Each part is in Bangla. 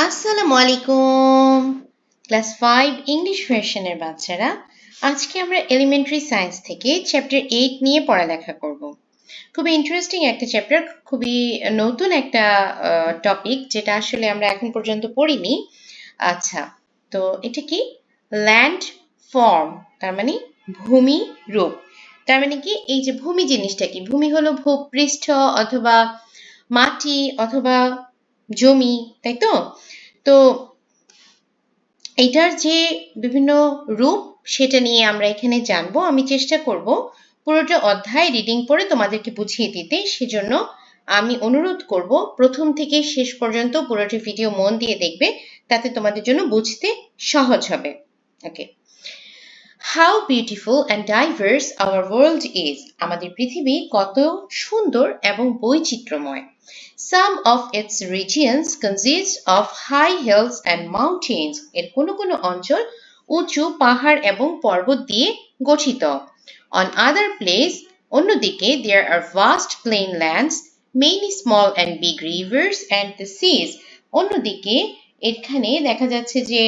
আসসালামু আলাইকুম ক্লাস 5 ইংলিশ ভার্সনের বাচ্চারা আজকে আমরা এলিমেন্টারি সায়েন্স থেকে চ্যাপ্টার 8 নিয়ে পড়ালেখা করব খুবই ইন্টারেস্টিং একটা চ্যাপ্টার খুবই নতুন একটা টপিক যেটা আসলে আমরা এখন পর্যন্ত পড়িনি আচ্ছা তো এটা কি ল্যান্ড ফর্ম তার মানে ভূমি রূপ তার মানে কি এই যে ভূমি জিনিসটা কি ভূমি হলো ভূপৃষ্ঠ অথবা মাটি অথবা জমি তাই তো তো এটার যে বিভিন্ন রূপ সেটা নিয়ে আমরা এখানে জানবো আমি চেষ্টা করব পুরোটা অধ্যায় রিডিং পড়ে তোমাদেরকে বুঝিয়ে দিতে সেজন্য আমি অনুরোধ করব প্রথম থেকে শেষ পর্যন্ত পুরোটা ভিডিও মন দিয়ে দেখবে তাতে তোমাদের জন্য বুঝতে সহজ হবে ওকে How beautiful and diverse our world is আমাদের পৃথিবী কত সুন্দর এবং বৈচিত্র্যময় Some of its regions consist of high hills and mountains এর কোনো অঞ্চল উঁচু পাহাড় এবং পর্বত দিয়ে গঠিত On other place অন্যদিকে there are vast plainlands many small and big rivers and the seas অন্যদিকে এখানে দেখা যাচ্ছে যে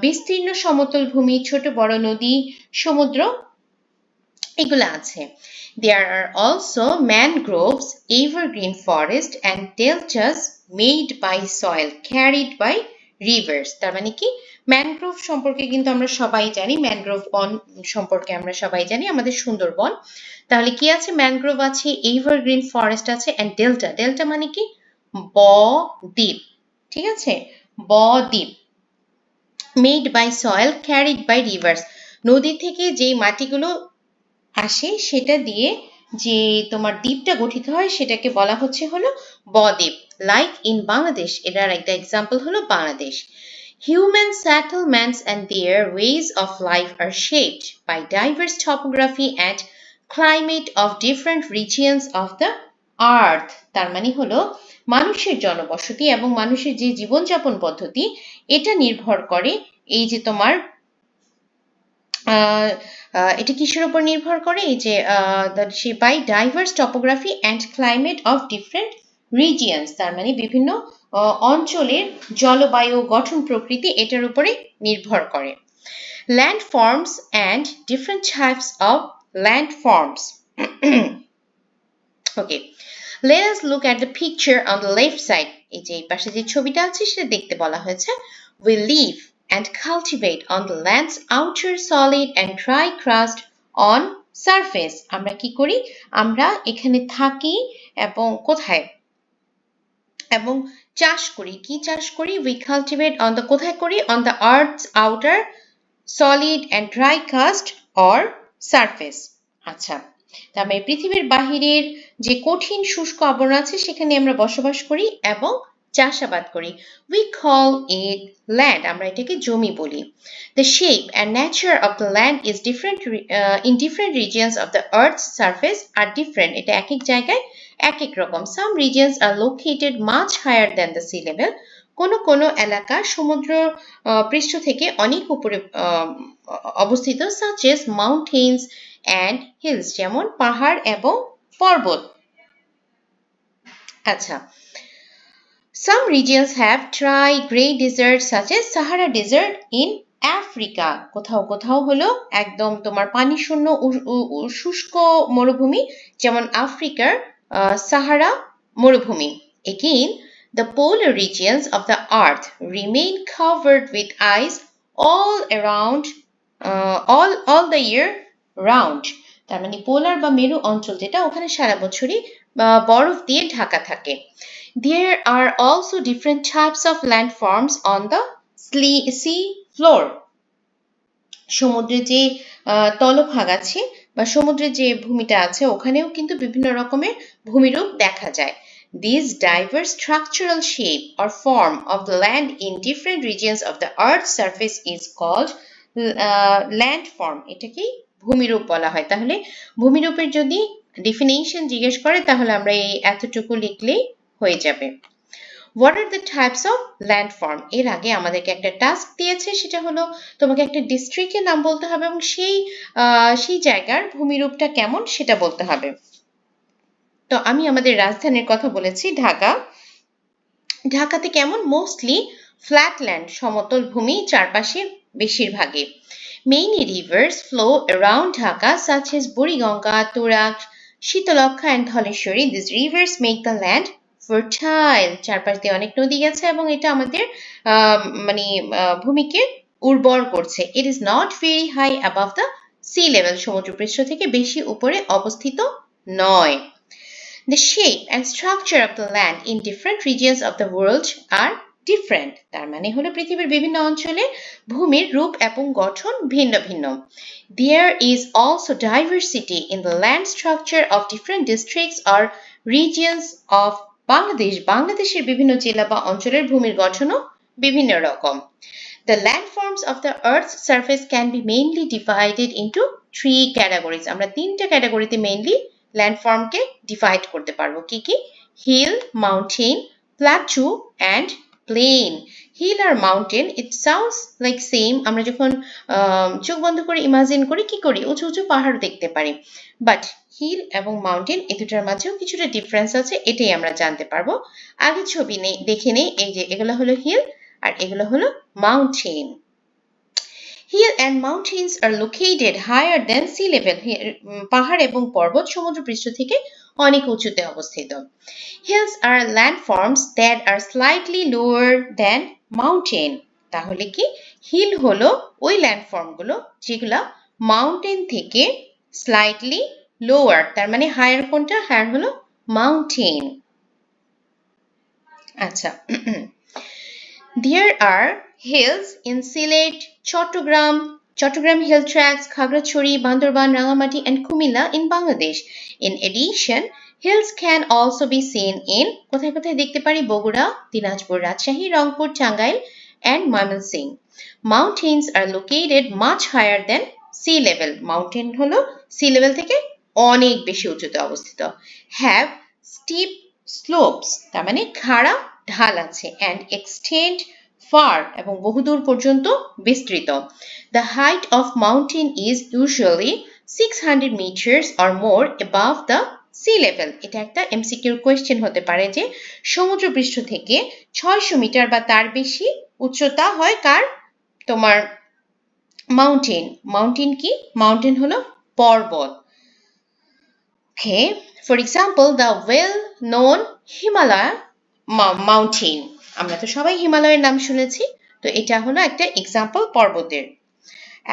বিস্তীর্ণ সমতল ভূমি ছোট বড় নদী সমুদ্র এগুলো আছে There are also mangroves, evergreen forest and deltas made by soil carried by rivers তার মানে কি ম্যানগ্রোভ সম্পর্কে কিন্তু আমরা সবাই জানি ম্যানগ্রোভ বন সম্পর্কে আমরা সবাই জানি আমাদের সুন্দরবন তাহলে কি আছে ম্যানগ্রোভ আছে এভারগ্রিন ফরেস্ট আছে এন্ড ডেল্টা ডেল্টা মানে কি ব-দ্বীপ ঠিক আছে ব-দ্বীপ made by soil carried by rivers নদী থেকে যেই মাটিগুলো আসে সেটা দিয়ে যে তোমার দ্বীপটা গঠিত হয় সেটাকে বলা হচ্ছে হলো ব-দ্বীপ লাইক ইন বাংলাদেশ এটার একটা এক্সাম্পল হলো Bangladesh Human settlements and their ways of life are shaped by diverse topography and climate of different regions of the earth তার মানে হলো মানুষের জনবসতি এবং মানুষের যে জীবনযাপন পদ্ধতি এটা নির্ভর করে এই যে তোমার এটা কিসের উপর নির্ভর করে এই যে by diverse topography and climate of different regions তার মানে বিভিন্ন অঞ্চলের জলবায়ু গঠন প্রকৃতি এটার উপরে নির্ভর করে land forms and different types of land forms okay let us look at the picture on the left side এই যে এই পাশে যে ছবিটা আছে সেটা দেখতে বলা হয়েছে we live and cultivate on the land's outer solid and dry crust on surface আমরা কি করি আমরা এখানে থাকি এবং কোথায় এবং চাষ করি কি চাষ করি we cultivate on the কোথায় করি on the earth's outer solid and dry crust or surface আচ্ছা তার মানে পৃথিবীর বাহিরের যে কঠিন শুষ্ক আবরণ আছে সেখানে আমরা বসবাস করি এবং চাষাবাদ করি we call it land আমরা এটাকে জমি বলি the shape and nature of the land is different in different regions of the earth's surface are different এটা এক এক জায়গায় এক এক রকম some regions are located much higher than the sea level কোনো এলাকা সমুদ্র পৃষ্ঠ থেকে অনেক উপরে অবস্থিত such as mountains and hills যেমন পাহাড় এবং পর্বত আচ্ছা some regions have dry gray deserts such as Sahara desert in Africa কোথাও হলো একদম তোমার পানি শূন্য শুষ্ক মরুভূমি যেমন আফ্রিকার সাহারা মরুভূমি again the polar regions of the earth remain covered with ice all around all the year round তার মানে পোলার বা মেরু অঞ্চল যেটা ওখানে সারা বছরই বরফ দিয়ে ঢাকা থাকে there are also different types of landforms on the sea floor সমুদ্রে যে তলভাগ আছে বা সমুদ্রের যে ভূমিটা আছে ওখানেও কিন্তু বিভিন্ন রকমের ভূমিরূপ দেখা যায় This diverse structural shape or form of the land in different regions of the earth's surface is called landform এটা কি ভূমিরূপ বলা হয় তাহলে ভূমিরূপের যদি ডেফিনিশন জিজ্ঞেস করে তাহলে আমরা এই এতটুকু লিখলেই হয়ে যাবে What are the types of landform এর আগে আমাদেরকে একটা টাস্ক দিয়েছে সেটা হলো তোমাকে একটা ডিস্ট্রিক্টের নাম বলতে হবে এবং সেই জায়গার ভূমিরূপটা কেমন সেটা বলতে হবে তো আমি আমাদের রাজধানীর কথা বলেছি ঢাকা ঢাকাতে কেমন? মোস্টলি ফ্ল্যাটল্যান্ড, সমতল ভূমি চারপাশে বেশিরভাগে। Many rivers flow around Dhaka such as Buriganga, Turak, Shitalokha and Dholeshwari. These rivers make the land fertile. চারপাশ দিয়ে অনেক নদী গেছে এবং এটা আমাদের মানে ভূমিকে উর্বর করছে। It is not very high above the sea level. সমুদ্রপৃষ্ঠ থেকে বেশি উপরে অবস্থিত নয়। The shape and structure of the land in different regions of the world are different. তার মানে হলো পৃথিবীর বিভিন্ন অঞ্চলে ভূমির রূপ এবং গঠন ভিন্ন ভিন্ন। There is also diversity in the land structure of different districts or regions of Bangladesh. বাংলাদেশের বিভিন্ন জেলা বা অঞ্চলের ভূমির গঠনও বিভিন্ন রকম। The landforms of the Earth's surface can be mainly divided into three categories. আমরা তিনটা ক্যাটাগরিতে মেইনলি ল্যান্ডফর্মকে ডিভাইড করতে পারবো। কি কি? Hill, mountain, plateau and plain. Hill আর mountain it sounds like same. আমরা যখন চোখ বন্ধ করে ইমাজিন করি কি করি? উঁচু উঁচু পাহাড় দেখতে পারি। বাট হিল এবং মাউন্টেন এই দুটার মাঝেও কিছুটা ডিফারেন্স আছে, এটাই আমরা জানতে পারবো। আগে ছবি দেখে নেই। এই যে এগুলো হলো হিল আর এগুলো হলো mountain. Hill and mountains are located higher than sea level. পাহাড় এবং পর্বত সমুদ্রপৃষ্ঠ থেকে অনেক উঁচুতে অবস্থিত। Hills are landforms that are slightly lower than mountain. তাহলে কি? হিল হলো ওই ল্যান্ডফর্মগুলো যেগুলা মাউন্টেন থেকে স্লাইটলি লোয়ার। তার মানে হায়ার কোনটা? হায়ার হলো মাউন্টেন। আচ্ছা, There are hills in Sylhet, Chattogram Hill Tracts, Khagrachari, Bandarban, Rangamati and Kumilla in Bangladesh. In addition, hills can also be seen in কোথায় কোথায় দেখতে পারি? Bogura, Dinajpur, Rajshahi, Rangpur, Tangail and Mymensingh. Mountains are located much higher than sea level. Mountain হলো sea level থেকে অনেক বেশি উঁচুতে অবস্থিত। Have steep slopes, তার মানে খাড়া ঢাল আছে, and extend far এবং বহুদূর পর্যন্ত বিস্তৃত। The height of mountain is usually 600 meters or more above the sea level. এটা একটা এমসিকিউ কোয়েশ্চেন হতে পারে যে সমুদ্রপৃষ্ঠ থেকে 600 মিটার বা তার বেশি উচ্চতা হয় কার? তোমার মাউন্টেন। মাউন্টেন কি? মাউন্টেন হলো পর্বত। Okay, for example, the well-known Himalaya mountain. আমরা তো সবাই হিমালয়ের নাম শুনেছি, তো এটা হলো একটা এক্সাম্পল পর্বতের।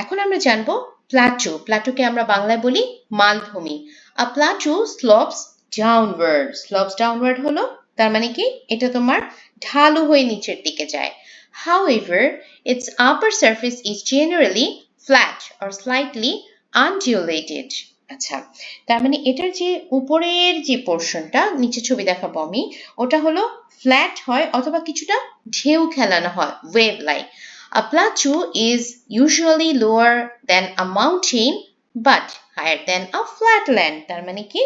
এখন আমরা জানবো প্লাটু। প্লাটুকে আমরা বাংলায় বলি মালভূমি। A plateau slopes downward. Slopes downward হলো তার মানে কি? এটা তোমার ঢালু হয়ে নিচের দিকে যায়। However, its upper surface is generally flat or slightly undulated. আচ্ছা, তার মানে এটার যে উপরের যে পোর্শনটা, নিচে ছবি দেখাবো আমি, ওটা হলো ফ্ল্যাট হয় অথবা কিছুটা ঢেউ খেলানো হয়, wave like. A plateau is usually lower than a mountain but higher than a flatland. তার মানে কি?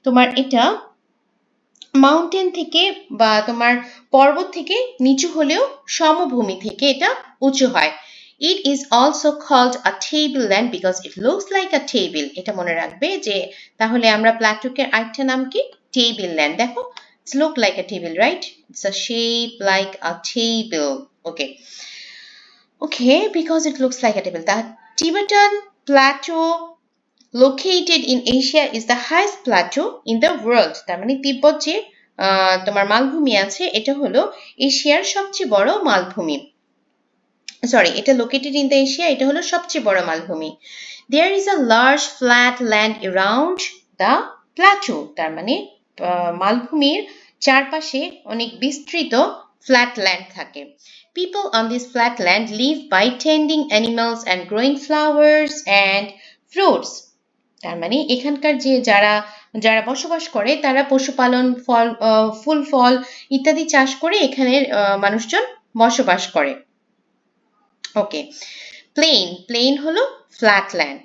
তোমার এটা মাউন্টেন থেকে বা তোমার পর্বত থেকে নিচু হলেও সমভূমি থেকে এটা উঁচু হয়। It is also called a tableland because it looks like a table. এটা মনে রাখবে যে তাহলে আমরা প্লাটুকে আরেকটা নাম কি? tableland. দেখো, it's look like a table, right? It's a shape like a table. Okay, because it looks like a table. The Tibetan plateau located in Asia is the highest plateau in the world. তার মানে তিব্বত যে তোমার মালভূমি আছে এটা হলো এশিয়ার সবচেয়ে বড় মালভূমি। সরি, এটা লোকেটেড ইন দ্য এশিয়া, এটা হলো সবচেয়ে বড় মালভূমি। There is a large flat land around the plateau. তার মানে মালভূমির চারপাশে অনেক বিস্তৃত ফ্ল্যাট ল্যান্ড থাকে। People on this flat land live by tending animals and growing flowers and fruits. তার মানে এখানকার যে যারা বসবাস করে তারা পশুপালন, ফুল ফল ইত্যাদি চাষ করে এখানের মানুষজন বসবাস করে। ওকে, প্লেন হলো flat land.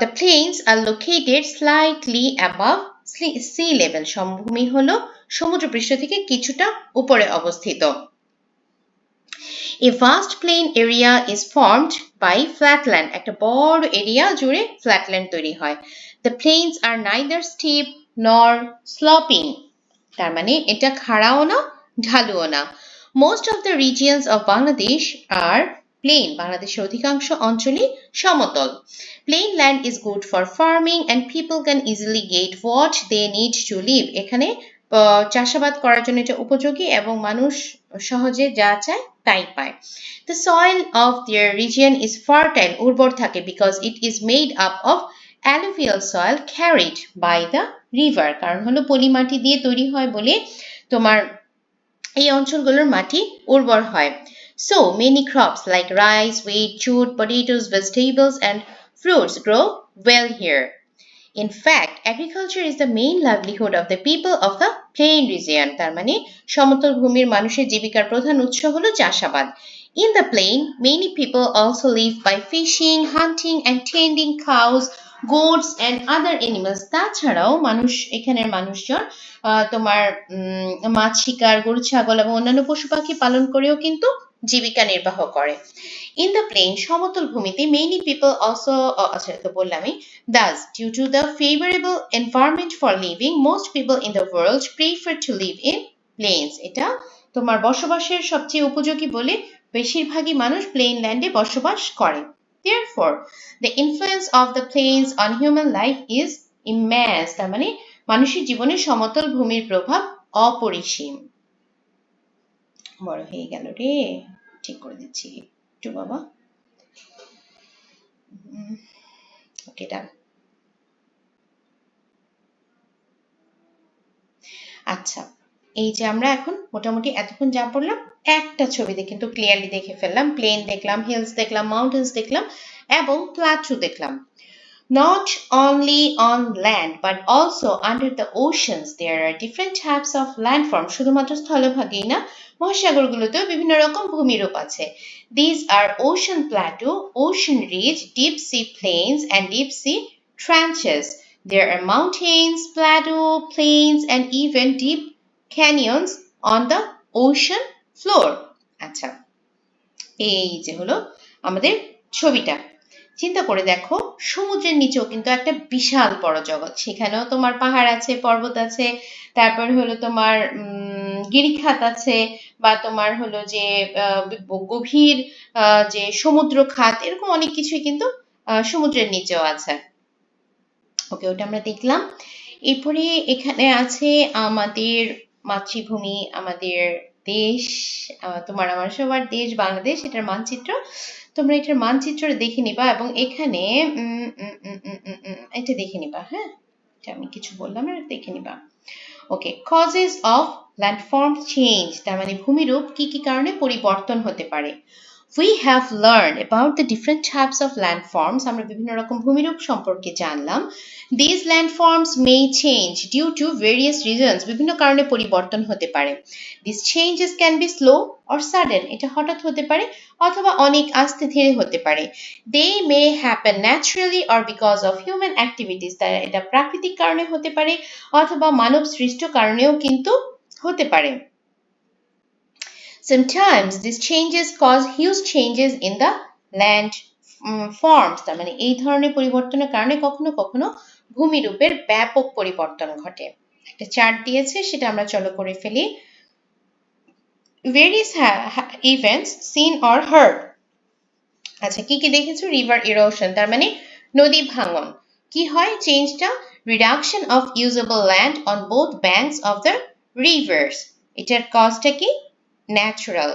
The plains are located slightly above sea level. সমভূমি হলো সমুদ্রপৃষ্ঠ থেকে কিছুটা উপরে অবস্থিত। A vast plain area is formed by flatland. একটা বড় এরিয়া জুড়ে ফ্ল্যাটল্যান্ড তৈরি হয়। The plains are neither steep nor sloping. তার মানে এটা খাড়াও না ঢালুও না। Most of the regions of Bangladesh are plain. বাংলাদেশের অধিকাংশ অঞ্চলই সমতল। Plain land is good for farming and people can easily get what they need to live. এখানে চাষাবাদ করার জন্য এটা উপযোগী এবং মানুষ সহজে যা চায় তাই পায়। The soil of their region is fertile, উর্বর থাকে because it is made up of alluvial soil carried by the river. কারণ হলো পলি মাটি দিয়ে তৈরি হয় বলে তোমার এই অঞ্চলগুলোর মাটি উর্বর হয়। So many crops like rice, wheat, jute, potatoes, vegetables and fruits grow well here. In fact, agriculture is the main livelihood of the people of the plain region. তার মানে সমতল ভূমির মানুষের জীবিকার প্রধান উৎস হলো চাষাবাদ। In the plain, many people also live by fishing, hunting and tending cows, goats and other animals. তাছাড়াও এখানের মানুষজন তোমার মাছ শিকার, গরু ছাগল এবং অন্যান্য পশু পাখি পালন করেও কিন্তু জীবিকা নির্বাহ করে। In the plain, সমতল ভূমিতে many people also আচ্ছা তো বললামই। Thus, due to the favorable environment for living, most people in the world prefer to live in plains. এটা তোমার বসবাসের সবচেয়ে উপযোগী বলে বেশিরভাগই মানুষ প্লেন ল্যান্ডে বসবাস করে। Therefore, the influence of the plains on human life is immense. তার মানে মানুষের জীবনে সমতল ভূমির প্রভাব অপরিসীম। বড় হয়ে গেল রে, ঠিক করে দিচ্ছি একটু বাবা। ওকে, ডান। আচ্ছা, এই যে আমরা এখন মোটামুটি এতক্ষণ যা পড়লাম একটা ছবিতে কিন্তু ক্লিয়ারলি দেখে ফেললাম। প্লেন দেখলাম, হিলস দেখলাম, মাউন্টেন্স দেখলাম এবং প্লাটু দেখলাম। Not only on land but also under the oceans there are different types of landforms. শুধুমাত্র স্থলভাগেই না, মহাসাগরগুলোতেও বিভিন্ন রকম ভূমিরূপ আছে। These are ocean plateau, ocean ridge, deep sea plains and deep sea trenches. There are mountains, plateau, plains and even deep canyons on the ocean floor. আচ্ছা, এই যে হলো আমাদের ছবিটা। চিন্তা করে দেখো, সমুদ্রের নিচেও কিন্তু একটা বিশাল বড় জগৎ। সেখানেও তোমার পাহাড় আছে, পর্বত আছে, তারপর হলো তোমার গিরিখাত আছে, বা তোমার হলো যে গভীর যে সমুদ্র খাত, এরকম অনেক কিছুই কিন্তু সমুদ্রের নিচেও আছে। ওকে, ওটা আমরা দেখলাম। এরপরে এখানে আছে আমাদের মাতৃভূমি, আমাদের দেশ, তোমার আমার সবার দেশ বাংলাদেশ, এটার মানচিত্র। তোমরা এটার মানচিত্র দেখে নিবা এবং এখানে এটা দেখে নিবা। হ্যাঁ, এটা আমি কিছু বললাম না, দেখে নিবা। ওকে, কজেস অফ ল্যান্ডফর্ম চেঞ্জ, তার মানে ভূমিরূপ কি কি কারণে পরিবর্তন হতে পারে। We have learned about the different types of landforms. আমরা বিভিন্ন রকম ভূমিরূপ সম্পর্কে জানলাম। These landforms may change due to various reasons. বিভিন্ন কারণে পরিবর্তন হতে পারে। These changes can be slow or sudden. এটা হঠাৎ হতে পারে অথবা অনেক আস্তে ধীরে হতে পারে। They may happen naturally or because of human activities. তারা এটা প্রাকৃতিক কারণে হতে পারে অথবা মানব সৃষ্ট কারণেও কিন্তু হতে পারে। Sometimes these changes cause huge changes in the land forms. তার মানে এই ধরনের পরিবর্তনের কারণে কখনো কখনো ভূমিরূপের ব্যাপক পরিবর্তন ঘটে। একটা চার্ট দিয়েছে, সেটা আমরা চলো করে ফেলি। Various events seen or heard. আচ্ছা, কি কি দেখেছো? রিভার ইরোশন, তার মানে নদী ভাঙন। কি হয় চেঞ্জটা? Reduction of usable land on both banks of the rivers. এটার কজটা কি? ন্যাচারাল।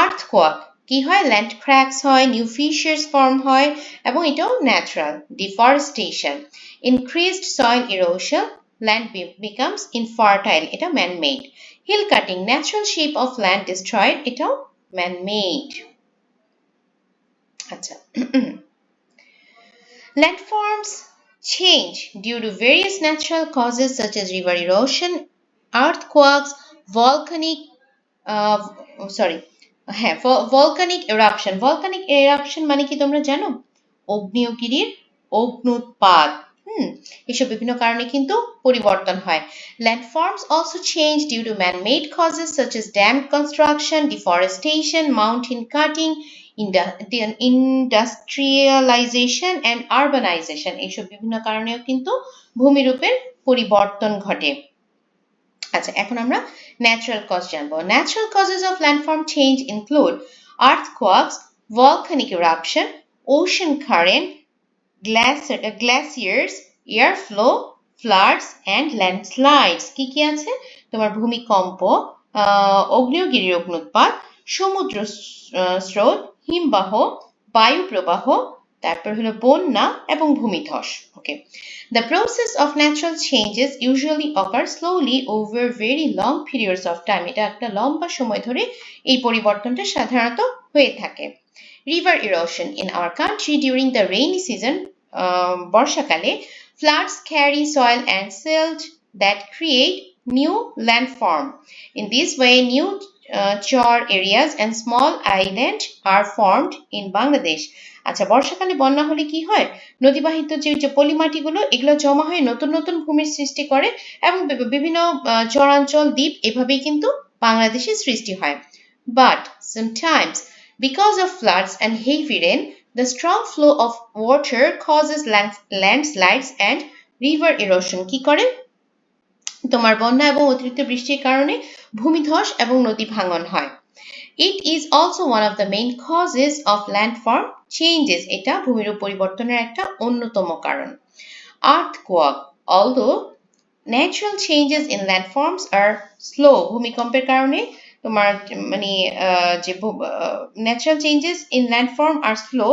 আর্থকোয়াক কি হয়? ল্যান্ড ক্র্যাকস হয়, নিউ ফিশার্স ফর্ম হয় এবং এটাও natural. Deforestation, increased soil erosion, land becomes infertile, এটা man made. Hill cutting, natural shape of land destroyed, এটাও ম্যান মেড। আচ্ছা, landforms change due to various natural causes such as river erosion, earthquakes, volcanic eruption. Volcanic eruption মানে কি তোমরা জানো? অগ্নিয়গিরির অগ্নুৎপাত। এসব বিভিন্ন কারণে কিন্তু পরিবর্তন হয়। Landforms also change due to man-made causes such as dam construction, deforestation, mountain cutting, industrialisation and urbanisation. এইসব বিভিন্ন কারণেও কিন্তু ভূমিরূপের পরিবর্তন ঘটে। আচ্ছা, এখন আমরা ন্যাচারাল কজ জানবো। Natural causes of landform change include earthquakes, volcanic eruption, ocean current, glaciers, airflow, floods and landslides. কি কি আছে? তোমার ভূমিকম্প, আগ্নেয়গিরির অগ্ন্যুৎপাত, সমুদ্র স্রোত, হিমবাহ, বায়ু প্রবাহ, তারপর হলো বন্যা এবং ভূমিধস। ওকে, the process of natural changes usually occur slowly over very long periods of time. এটা একটা লম্বা সময় ধরে এই পরিবর্তনটা সাধারণত হয়ে থাকে। River erosion in our country during the rainy season, বর্ষাকালে, floods carry soil and silt that create new landform. In this way, new chor areas and small islands are formed in Bangladesh. আচ্ছা, বর্ষাকালে বন্যা হলে কি হয়? নদীবাহিত যে পলিমাটিগুলো এগুলো জমা হয়ে নতুন নতুন ভূমির সৃষ্টি করে এবং বিভিন্ন চরাঞ্চল দ্বীপ এভাবেই কিন্তু বাংলাদেশের সৃষ্টি হয়। But sometimes because of floods and heavy rain, the strong flow of water causes landslides and river erosion. কি করে? তোমার বন্যা এবং অতিরিক্ত বৃষ্টির কারণে ভূমিধস এবং নদী ভাঙন হয়। It is also one of the main causes of landform changes. এটা ভূমিরূপ পরিবর্তনের একটা অন্যতম কারণ। Earthquake, although natural changes in landforms are slow, ভূমিকম্পের কারণে তোমার মানে যে natural changes in landform are slow,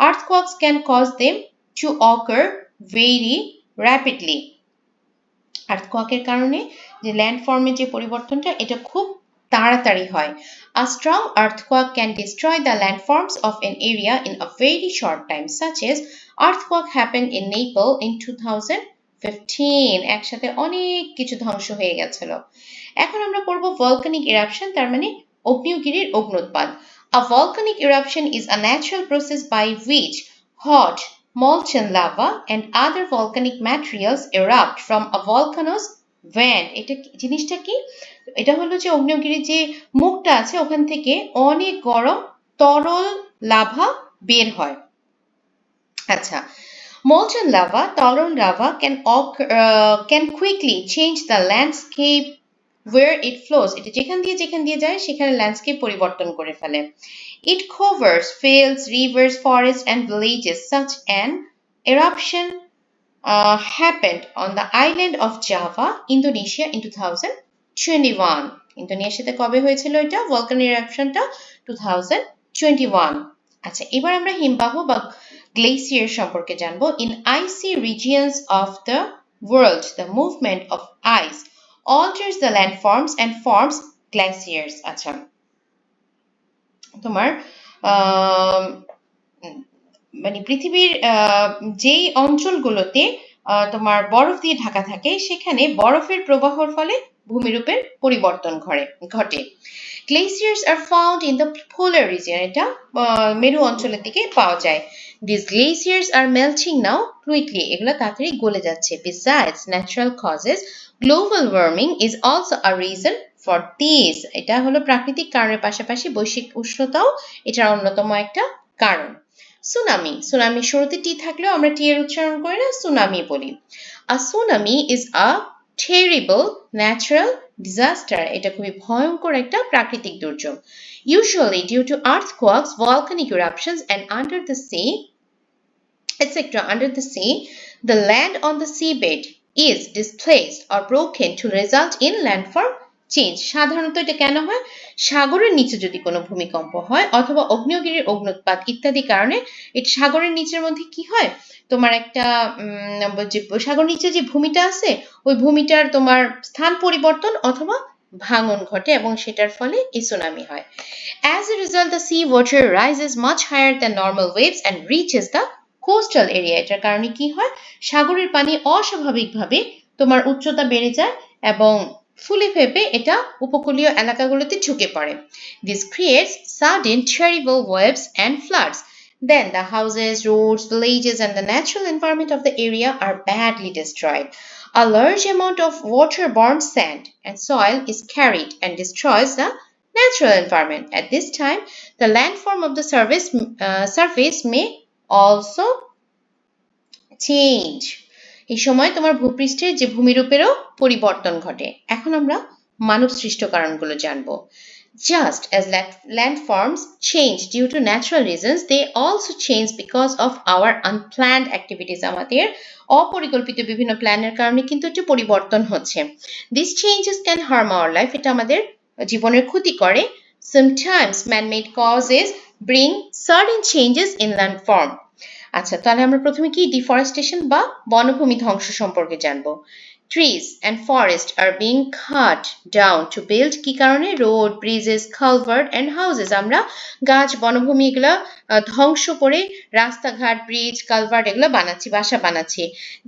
earthquakes can cause them to occur very rapidly. আর্থকোয়াকের কারণে যে ল্যান্ডফর্মের যে পরিবর্তনটা এটা খুব তাড়াতাড়ি হয়। A strong earthquake can destroy the landforms of an area in a very short time, such as earthquake happened in Nepal in 2015. একসাথে অনেক কিছু ধ্বংস হয়ে গেছিল। এখন আমরা পড়ব volcanic eruption, তার মানে অগ্নেয়গিরির অগ্ন্যুৎপাত। A volcanic eruption is a natural process by which hot molten lava and other volcanic materials erupt from a volcano's vent. এটা জিনিসটা কি? এটা হলো যে অগ্নেয়গিরির যে মুখটা আছে ওখান থেকে অনেক গরম তরল লাভা বের হয়। আচ্ছা, molten lava, তরল lava can quickly change the landscape where it flows. এটা যেখান দিয়ে যায় সেখানে ল্যান্ডস্কেপ পরিবর্তন করে ফেলে। It covers fields, rivers, forests and villages. Such an eruption happened on the island of Java, Indonesia in 2021. ইন্দোনেশিয়াতে কবে হয়েছিল এটা volcanic eruptionটা? 2021. আচ্ছা, এবার আমরা হিমবাহ বা গ্লেসিয়ার সম্পর্কে জানবো। In icy regions of the world, the movement of ice alters the landforms and forms glaciers. আচ্ছা, তোমার মানে পৃথিবীর যেই অঞ্চলগুলোতে তোমার বরফ দিয়ে ঢাকা থাকে সেখানে বরফের প্রবাহের ফলে ভূমিরূপের পরিবর্তন ঘটে। Glaciers are found in the polar region. এটা মেরু অঞ্চলের দিকে পাওয়া যায়। These glaciers are melting now quickly. এগুলো তাড়াতাড়ি গলে যাচ্ছে। Besides natural causes, global warming is also a reason for this. এটা হলো প্রাকৃতিক কারণের পাশাপাশি বৈশ্বিক উষ্ণতাও এটার অন্যতম একটা কারণ। সুনামি শুরুতে টি থাকলেও আমরা টি এর উচ্চারণ করি না, সুনামি বলি। A tsunami is a terrible natural disaster. এটা খুবই ভয়ঙ্কর একটা প্রাকৃতিক দুর্যোগ। Usually due to earthquakes, volcanic eruptions and under the sea, etc. Under the sea, the land on the seabed is displaced or broken to result in landform change. সাধারণত এটা কেন হয়? সাগরের নিচে যদি কোনো ভূমিকম্প হয় অথবা আগ্নেয়গিরির অগ্ন্যুৎপাত ইত্যাদি কারণে এটা সাগরের নিচের মধ্যে কি হয়, তোমার একটা সাগর নিচে যে ভূমিটা আছে ওই ভূমিটার তোমার স্থান পরিবর্তন অথবা ভাঙন ঘটে এবং সেটার ফলে এই সুনামি হয়। As a result, the sea water rises much higher than normal waves and reaches the coastal area. এটার কারণে কি হয়? সাগরের পানি অস্বাভাবিকভাবে তোমার উচ্চতা বেড়ে যায় এবং ফুলে ফেপে এটা উপকূলীয় এলাকাগুলোতে ঢুকে পড়ে। This creates sudden terrible waves and floods. Then the houses, roads, villages and the natural environment of the area are badly destroyed. A large amount of waterborne sand and soil is carried and destroys the natural environment. At this time, the landform of the surface may also change. এই সময় তোমার ভূপৃষ্ঠের যে ভূমিরূপেরও পরিবর্তন ঘটে। এখন আমরা মানবসৃষ্ট কারণগুলো জানবো। Just as landforms change due to natural reasons, they also change because of our unplanned activities. আমাদের অপরিকল্পিত বিভিন্ন প্ল্যানের কারণে কিন্তু একটু পরিবর্তন হচ্ছে। These changes can harm our life. এটা আমাদের জীবনের ক্ষতি করে। Sometimes man-made causes bring sudden changes in landform. আচ্ছা, তাহলে আমরা প্রথমে কি ডিফরেস্টেশন বা বনভূমি ধ্বংস সম্পর্কে জানবো। Trees and forests are being cut down to build কি কারণে road, Bridges, culvert and houses. আমরা গাছ, বনভূমি এগুলো ধ্বংস করে রাস্তাঘাট, ব্রিজ, কালভার্ট এগুলো বানাচ্ছি, বাসা বানাচ্ছি।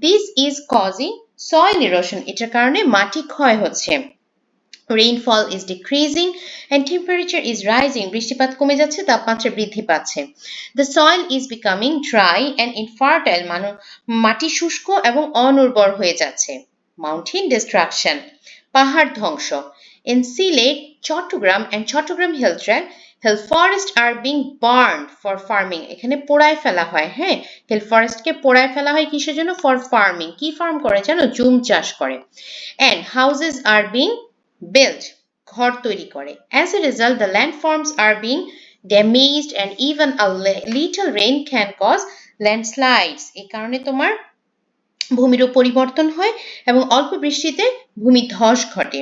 This is causing soil erosion. এটার কারণে মাটি ক্ষয় হচ্ছে। Rainfall is decreasing and temperature is rising. বৃষ্টিপাত কমে যাচ্ছে, তাপমাত্রা বৃদ্ধি পাচ্ছে। The soil is becoming dry and infertile. মাটি শুষ্ক এবং অনুর্বর হয়ে যাচ্ছে। Mountain destruction. পাহাড় ধ্বংস। In Sylhet, Chattogram and Chattogram hill tract, hill forests are being burned for farming. এখানে পোড়ায় ফেলা হয়, হ্যাঁ, হিল ফরেস্টকে পোড়ায় ফেলা হয় কিসের জন্য? For farming. কি ফার্ম করে জানো? জুম চাষ করে। And houses are being built, ঘর তৈরি করে। As a result, the landforms are being damaged and even a little rain can cause landslides. এই কারণে তোমার ভূমিরূপ পরিবর্তন হয় এবং অল্প বৃষ্টিতে ভূমিধস ঘটে।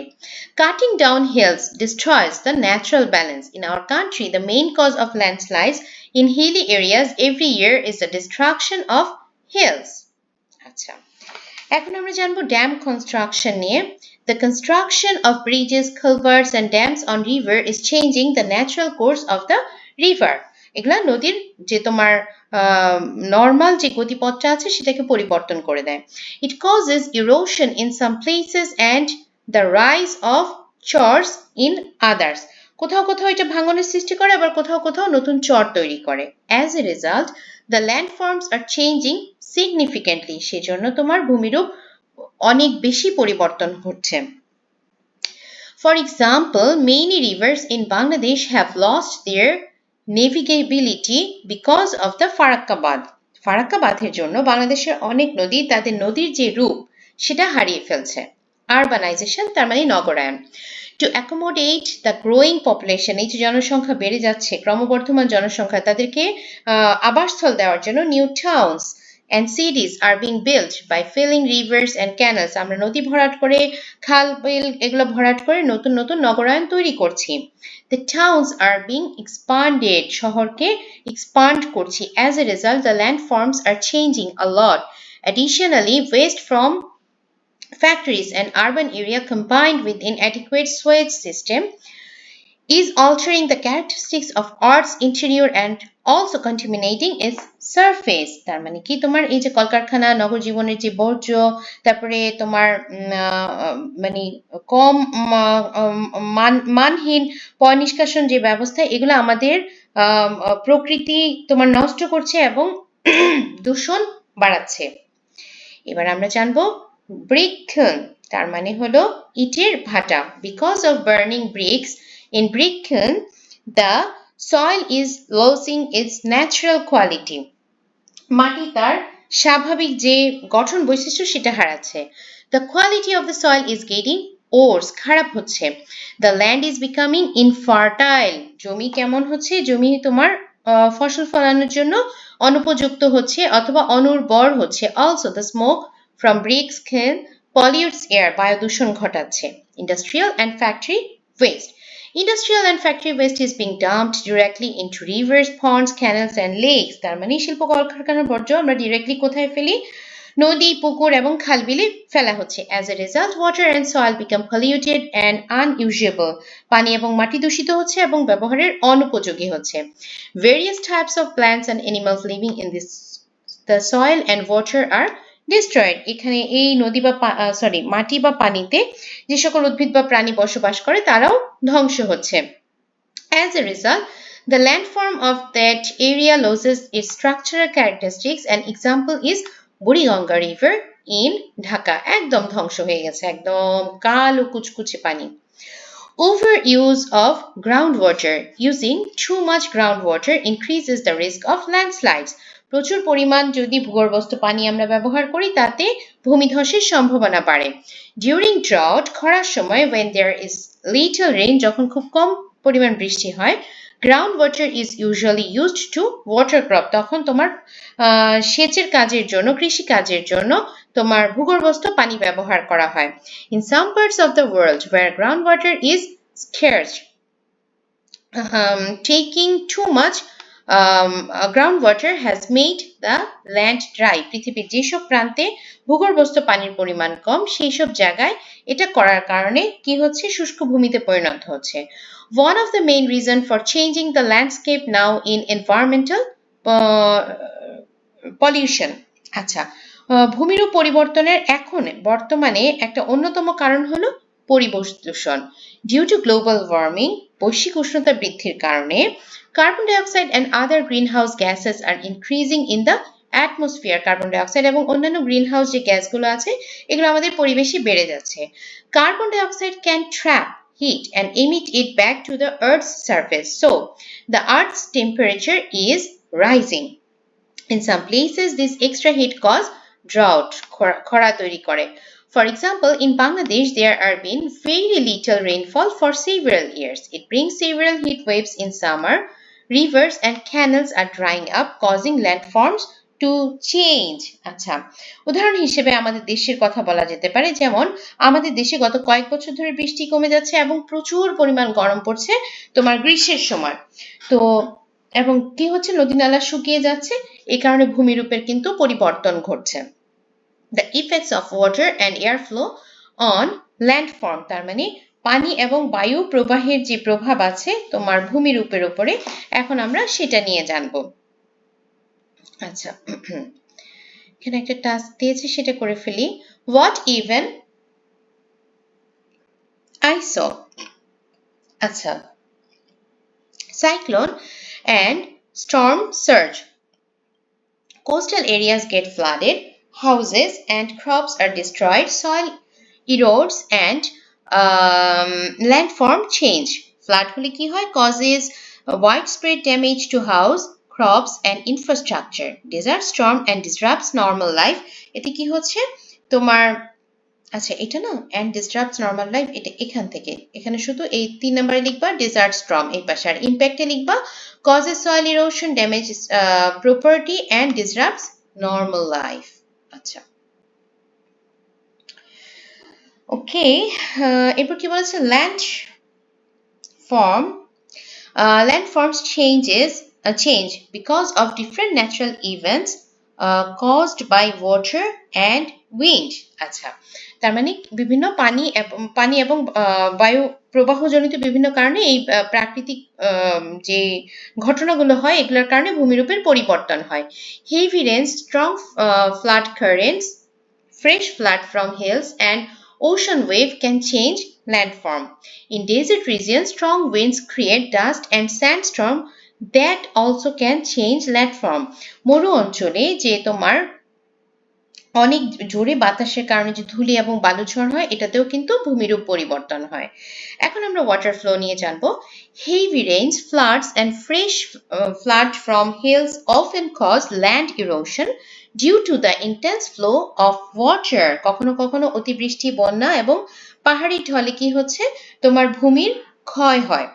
Cutting down hills destroys the natural balance. In our country, the main cause of landslides in hilly areas every year is the destruction of hills. আচ্ছা, এখন আমরা জানবো ড্যাম কনস্ট্রাকশন নিয়ে। The construction of bridges, culverts and dams on river is changing the natural course of the river. এগুলা নদীর যে তোমার নর্মাল যে গতিপথটা আছে সেটাকে পরিবর্তন করে দেয়। It causes erosion in some places and the rise of chors in others. কোথাও কোথাও এটা ভাঙনের সৃষ্টি করে, আবার কোথাও কোথাও নতুন চর তৈরি করে। As a result, the landforms are changing significantly. সেজন্য তোমার ভূমিরূপ অনেক বেশি পরিবর্তন হচ্ছে। For example, many rivers in Bangladesh have lost their navigability because of the Farakka Bath. Farakka বাঁধের জন্য বাংলাদেশের অনেক নদী তাদের নদীর যে রূপ সেটা হারিয়ে ফেলছে। আরবানাইজেশন তার মানে নগরায়ন। To accommodate the growing population, এই যে জনসংখ্যা বেড়ে যাচ্ছে, ক্রমবর্ধমান জনসংখ্যা, তাদেরকে আবাসস্থল দেওয়ার জন্য new towns and cities are being built by filling rivers and canals. আমরা নদী ভরাট করে, খাল, বিল এগুলো ভরাট করে নতুন নতুন নগরায়ন তৈরি করছি। The towns are being expanded. শহরকে expand করছি। As a result, the landforms are changing a lot. Additionally, waste from factories and urban area combined with inadequate sewage system is altering the characteristics of Earth's interior and also contaminating its surface. তার মানে কি তোমার এই যে কলকারখানা, নগর জীবনের যে বর্জ্য, তারপরে তোমার মানে কম মানহীন পয় নিষ্কাশন যে ব্যবস্থা, এগুলো আমাদের প্রকৃতি তোমার নষ্ট করছে এবং দূষণ বাড়াচ্ছে। এবার আমরা জানবো brick kiln, তার মানে হলো ইটের ভাটা। Because of burning bricks in brick kiln, the soil is losing its natural quality. মাটি তার স্বাভাবিক যে গঠন বৈশিষ্ট্য সেটা হারাচ্ছে। The quality of the soil is getting worse, খারাপ হচ্ছে। The land is becoming infertile. জমি কেমন হচ্ছে? জমি তোমার ফসল ফলানোর জন্য অনুপযুক্ত হচ্ছে অথবা অনুর্বর হচ্ছে। Also, the smoke from bricks kiln pollutes air, বায়ু দূষণ ঘটাচ্ছে। Industrial and factory waste. Industrial and factory waste is being dumped directly into rivers, ponds, canals and lakes. তার মানে শিল্প কলকারখানার বর্জ্য আমরা ডিরেক্টলি কোথায় ফেলি? নদী, পুকুর এবং খাল-বিলে ফেলা হচ্ছে। As a result, water and soil become polluted and unusable. পানি এবং মাটি দূষিত হচ্ছে এবং ব্যবহারের অনুপযোগী হচ্ছে। Various types of plants and animals living in the soil and water are destroyed. এখানে এই নদী বা মাটি বা পানিতে যে সকল উদ্ভিদ বা প্রাণী বসবাস করে তারাও ধ্বংস হচ্ছে। As a result, the landform of that area loses its structural characteristics. An example is Buriganga river in Dhaka. একদম ধ্বংস হয়ে গেছে, একদম কালো কুচকুচে পানি। Overuse of groundwater. Using too much groundwater increases the risk of landslides. প্রচুর পরিমাণ যদি ভূগর্ভস্থ পানি আমরা ব্যবহার করি তাতে ভূমিধসের সম্ভাবনা বাড়ে। ডিউরিং ড্রাউট, খরার সময়, when there is little rain, যখন খুব কম পরিমাণ বৃষ্টি হয়, ground water is usually used to water crop, তখন তোমার সেচের কাজের জন্য, কৃষি কাজের জন্য তোমার ভূগর্ভস্থ পানি ব্যবহার করা হয়। In some parts of the world where groundwater is scarce, taking too much groundwater has made the land dry. পৃথিবীর যেসব প্রান্তে ভূগর্ভস্থ পানির পরিমাণ কম সেই সব জায়গায় এটা করার কারণে কি হচ্ছে, শুষ্ক ভূমিতে পরিণত হচ্ছে। One of the main reason for changing the landscape now in environmental pollution. আচ্ছা, ভূমিরূপ পরিবর্তনের এখন বর্তমানে একটা অন্যতম কারণ হলো পরিবেশ দূষণ। Due to global warming, বৈশ্বিক উষ্ণতা বৃদ্ধির কারণে carbon dioxide and other greenhouse gases are increasing in the atmosphere. Carbon dioxide এবং অন্যান্য গ্রিনহাউস যে গ্যাসগুলো আছে এগুলো আমাদের পরিবেশে বেড়ে যাচ্ছে। Carbon dioxide can trap heat and emit it back to the earth's surface, so the earth's temperature is rising. In some places, this extra heat cause drought, খরা তৈরি করে. For example, in Bangladesh, there have been very little rainfall for several years. It brings several heat waves in summer. Rivers and canals are drying up, causing landforms to change. আচ্ছা, উদাহরণ হিসেবে আমাদের দেশের কথা বলা যেতে পারে, যেমন আমাদের দেশে গত কয়েক বছর ধরে বৃষ্টি কমে যাচ্ছে এবং প্রচুর পরিমাণ গরম পড়ছে তোমার গ্রীষ্মের সময়। তো এবং কি হচ্ছে, নদী নালা শুকিয়ে যাচ্ছে, এই কারণে ভূমিরূপের কিন্তু পরিবর্তন ঘটছে। The effects of water and air flow on landform, তার মানে পানি এবং বায়ু প্রবাহের যে প্রভাব আছে তোমার ভূমিরূপের উপরে, এখন আমরা সেটা নিয়ে জানবো। আচ্ছা, এখানে একটা টাস্ক দিয়েছে, সেটা করে ফেলি। What even I saw. আচ্ছা, cyclone and storm surge. Coastal areas get flooded, houses and crops are destroyed, soil erodes and landform change. Flood হলে কি হয়? Causes widespread damage to house, crops and infrastructure. Desert storm and disrupts normal life. এতে কি হচ্ছে তোমার, আচ্ছা এটা না, and disrupts normal life, এটা এখান থেকে, এখানে শুধু এই 3 নম্বরে লিখবা desert storm এই পাশে, আর ইম্প্যাক্টে লিখবা causes soil erosion, damages property and disrupts normal life. আচ্ছা, ওকে, এরপর কি বলেছে, landforms change because of different natural events caused by water and wind. আচ্ছা, তার মানে বিভিন্ন পানি এবং বায়ু প্রবাহজনিত বিভিন্ন কারণে এই প্রাকৃতিক যে ঘটনাগুলো হয় এগুলোর কারণে ভূমিরূপের পরিবর্তন হয়। Heavy rains, strong flood currents, fresh flood from hills and ocean wave can change landform. In desert regions, strong winds create dust and sandstorm that also can change landform. মরু অঞ্চলে যে তোমার অনেক জোরে বাতাসের কারণে যে ধূলি এবং বালুঝড় হয় এটাতেও কিন্তু ভূমিরূপ পরিবর্তন হয়। এখন আমরা ওয়াটার ফ্লো নিয়ে জানবো। Heavy rains, floods and fresh flood from hills often cause land erosion due to the intense flow of water. কখনো কখনো অতিবৃষ্টি, বন্যা এবং পাহাড়ি ঢলে কি হচ্ছে, তোমার ভূমির ক্ষয় হয়।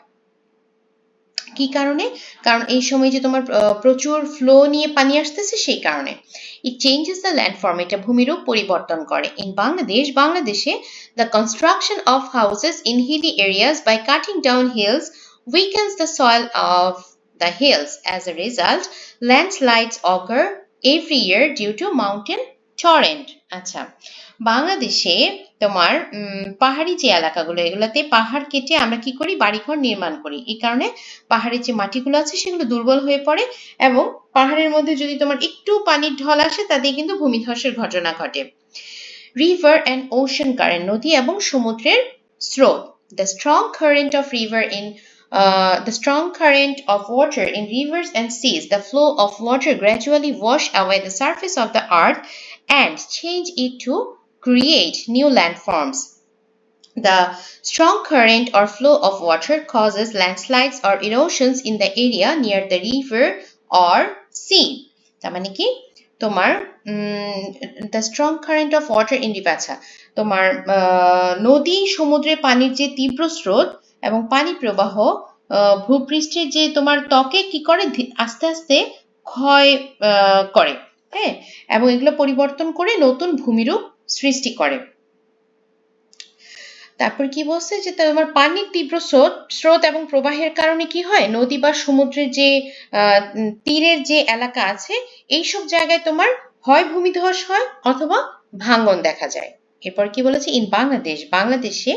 কি কারণে? কারণ এই সময় যে তোমার প্রচুর ফ্লো নিয়ে পানি আসতেছে সেই কারণে। It changes the landform, এটা ভূমিরূপ পরিবর্তন করে। In বাংলাদেশে the construction of houses in hilly areas by cutting down hills weakens the soil of the hills. As a result, landslides occur every year due to mountain torrent. আচ্ছা, বাংলাদেশে তোমার পাহাড়ি যে এলাকাগুলো এগুলোতে পাহাড় কেটে আমরা কি করি, বাড়িঘর নির্মাণ করি। এই কারণে পাহাড়ের যে মাটিগুলো আছে সেগুলো দুর্বল হয়ে পড়ে এবং পাহাড়ের মধ্যে যদি তোমার একটু পানির ঢল আসে তাতে কিন্তু ভূমিধসের ঘটনা ঘটে। River and ocean current, নদী এবং সমুদ্রের স্রোত। The strong current of water in rivers and seas, the flow of water gradually wash away the surface of the earth and change it to create new landforms. The strong current or flow of water causes landslides or erosions in the area near the river or sea. তার মানে কি তোমার the strong current of water in river, আচ্ছা তোমার নদী সমুদ্রের পানির যে তীব্র স্রোত এবং পানি প্রবাহ ভূপৃষ্ঠের যে তোমার ত্বকে কি করে আস্তে আস্তে ক্ষয় করে, হ্যাঁ, এবং এগুলো পরিবর্তন করে নতুন ভূমিরূপ সৃষ্টি করে। তারপর কি বলছে যে তোমার পানির তীব্র স্রোত এবং প্রবাহের কারণে কি হয়, নদী বা সমুদ্রের যে তীরের যে এলাকা আছে এইসব জায়গায় তোমার হয় ভূমিধস হয় অথবা ভাঙন দেখা যায়। এরপর কি বলেছে, ইন বাংলাদেশে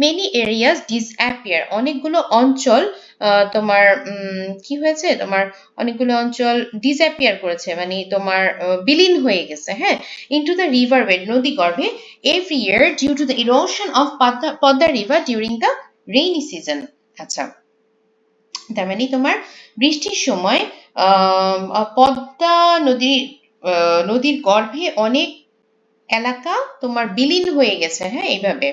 মেনি এরিয়াস ডিসঅ্যাপিয়ার, অনেকগুলো অঞ্চল তোমার কি হয়েছে, তোমার অনেকগুলো অঞ্চল ডিসঅ্যাপিয়ার করেছে, মানে তোমার বিলীন হয়ে গেছে, হ্যাঁ, ইনটু দ্য রিভার বেড, নদী গর্ভে, every year due to the erosion of Podda river during the rainy season। আচ্ছা, তার মানে তোমার বৃষ্টির সময় পদ্মা নদীর গর্ভে অনেক এলাকা তোমার বিলীন হয়ে গেছে, হ্যাঁ, এইভাবে।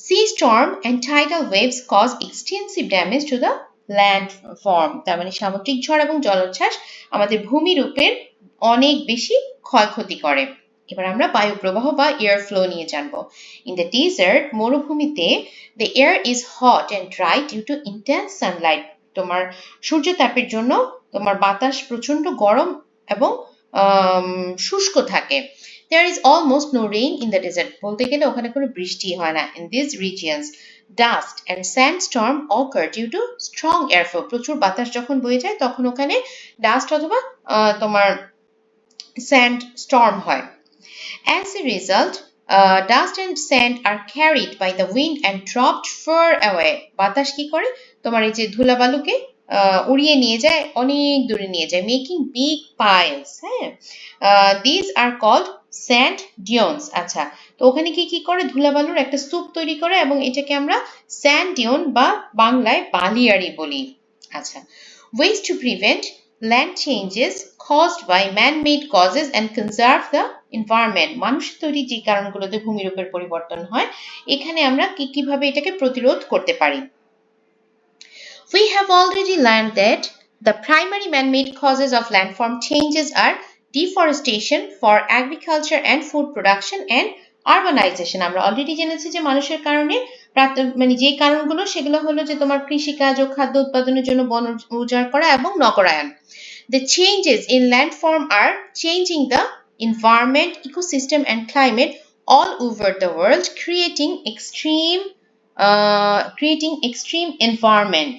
Sea storm and tidal waves cause extensive damage to the landform, তার মানে সামুদ্রিক ঝড় এবং জলোচ্ছ্বাস আমাদের ভূমিরূপের অনেক বেশি ক্ষয়ক্ষতি করে। এবার আমরা বায়ু প্রবাহ বা এয়ার ফ্লো নিয়ে জানবো। ইন দ্য ডেজার্ট, মরুভূমিতে, the air is hot and dry due to intense sunlight, তোমার সূর্যতাপের জন্য তোমার বাতাস প্রচন্ড গরম এবং শুষ্ক থাকে। There is almost no rain in the desert, বলতে গেলে ওখানে কোনো বৃষ্টি হয় না। In these regions, dust and sandstorm occur due to strong airflow, প্রচুর বাতাস যখন বয়ে যায় তখন ওখানে ডাস্ট অথবা তোমার স্যান্ড স্টর্ম হয়। As a result, dust and sand are carried by the wind and dropped far away, বাতাস কি করে তোমার এই যে ধুলাবালুকে উড়িয়ে নিয়ে যায়, অনেক দূরে নিয়ে যায়, মেকিং বিগ পাইলস, হ্যাঁ, these are called sand dunes. আচ্ছা, তো ওখানে কি করে ধুলাবালুর একটা স্তূপ তৈরি করে এবং এটাকে আমরা স্যান্ড ডিউন বা বাংলায় বালিয়াড়ি বলি। আচ্ছা, ways to prevent land changes caused by man-made causes and conserve the environment, মানুষের তৈরি যে কারণগুলোতে ভূমিরূপের পরিবর্তন হয় এখানে আমরা কিভাবে এটাকে প্রতিরোধ করতে পারি। We have already learned that the primary man-made causes of landform changes are deforestation for agriculture and food production and urbanization, আমরা অলরেডি জেনেছি যে মানুষের কারণে মানে যে কারণগুলো সেগুলো হলো যে তোমার কৃষিকাজ ও খাদ্য উৎপাদনের জন্য বন উজাড় করা এবং নগরায়ন। The changes in landform are changing the environment, ecosystem and climate all over the world, creating extreme environment।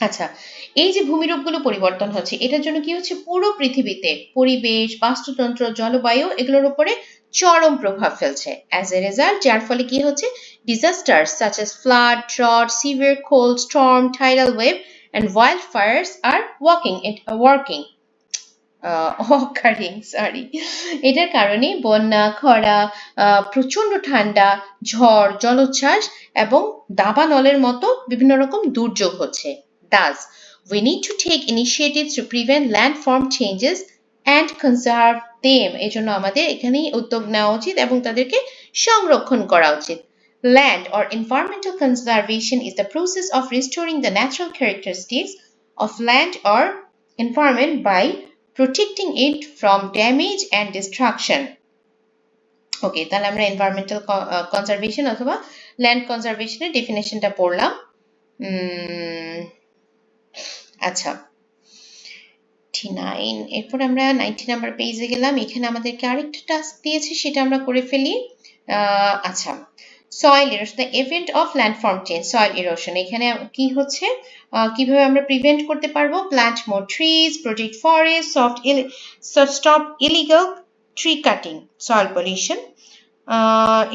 আচ্ছা, এই যে ভূমিরূপগুলো পরিবর্তন হচ্ছে এটার জন্য কি হচ্ছে, পুরো পৃথিবীতে পরিবেশ, বাস্তুতন্ত্র, জলবায়ু এগুলোর উপরে চরম প্রভাব ফেলছে। As a result, যার ফলে কি হচ্ছে, disasters such as flood, drought, severe cold, storm, tidal wave and wildfires are occurring, এটার কারণে বন্যা, খরা, প্রচন্ড ঠান্ডা, ঝড়, জলোচ্ছ্বাস এবং দাবানলের মতো বিভিন্ন রকম দুর্যোগ হচ্ছে। Thus, we need to take initiatives to prevent landform changes and conserve them, এজন্য আমাদের এখানেই উদ্যোগ নেওয়া উচিত এবং তাদেরকে সংরক্ষণ করা উচিত। Land or environmental conservation is the process of restoring the natural characteristics of land or environment by protecting it from damage and destruction. ওকে, তাহলে আমরা এনভায়রনমেন্টাল কনজারভেশন অথবা ল্যান্ড কনজারভেশনের ডেফিনেশনটা পড়লাম। আচ্ছা, 89, এরপর আমরা 90 নাম্বার পেজে গেলাম। এখানে আমাদেরকে আরেকটা টাস্ক দিয়েছে, সেটা আমরা করে ফেলি। আচ্ছা, soil erosion, the event of landform change, soil erosion, এখানে কি হচ্ছে, কিভাবে আমরা প্রিভেন্ট করতে পারবো, plant more trees, protect forest, stop illegal tree cutting, soil pollution,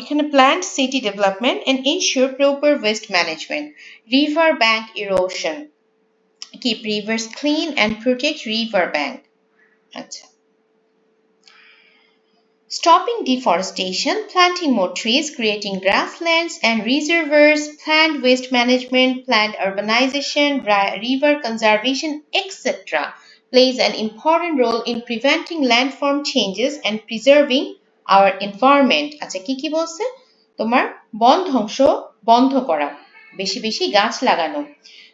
এখানে plant city development and ensure proper waste management, river bank erosion, keep rivers clean and protect river bank. আচ্ছা, stopping deforestation, planting more trees, creating grasslands and reservoirs, plant waste management, plant urbanization, river conservation, etc. plays an important role in preventing landform changes and preserving our environment. আচ্ছা, কি বলছে, তোমার বন ধ্বংস বন্ধ করা, বেশি বেশি গাছ লাগানো,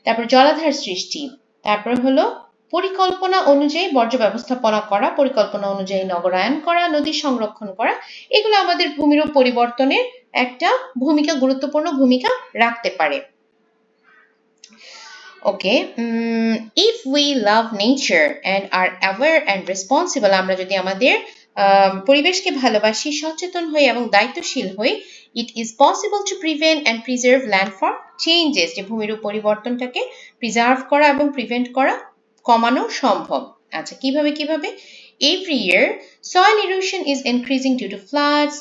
তারপর জলাধার সৃষ্টি, তারপর হলো পরিকল্পনা অনুযায়ী বর্জ্য ব্যবস্থাপনা করা, পরিকল্পনা অনুযায়ী নগরায়ন করা, নদী সংরক্ষণ করা, এগুলো আমাদের ভূমিরূপ পরিবর্তনের একটা গুরুত্বপূর্ণ ভূমিকা রাখতে পারে। Okay, if we love nature and are aware and responsible, আমরা যদি আমাদের পরিবেশকে ভালোবাসি, সচেতন হই এবং দায়িত্বশীল হই, it is possible to prevent and preserve landform changes, যে ভূমিরূপ পরিবর্তনটাকে প্রিজার্ভ করা এবং প্রিভেন্ট করা, কমানো সম্ভব। আচ্ছা, কিভাবে? Every year soil erosion is increasing due to floods,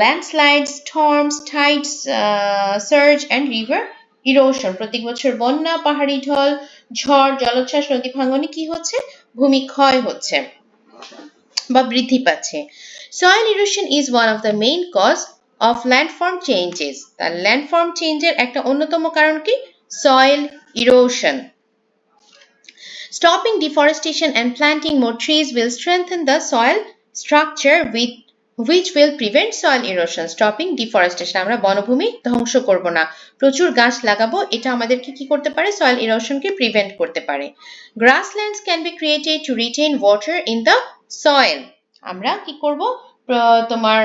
landslides, storms, tides, surge and river erosion. প্রত্যেক বছর বন্যা, পাহাড়ি ঢল, ঝড়, জলোচ্ছ্বাস, নদী ভাঙনে কি হচ্ছে? ভূমি ক্ষয় হচ্ছে বা বৃদ্ধি পাচ্ছে। Soil erosion is one of the main cause of landform changes. তার landform change-এর একটা অন্যতম কারণ কি? Soil erosion. Stopping deforestation and planting more trees will strengthen the soil structure which will prevent soil erosion. Stopping deforestation, আমরা বনভূমি ধ্বংস করব না, প্রচুর গাছ লাগাবো, এটা আমাদেরকে কি করতে পারে? soil erosion কে প্রিভেন্ট করতে পারে। Grasslands can be created to retain water in the soil. আমরা কি করব? তোমার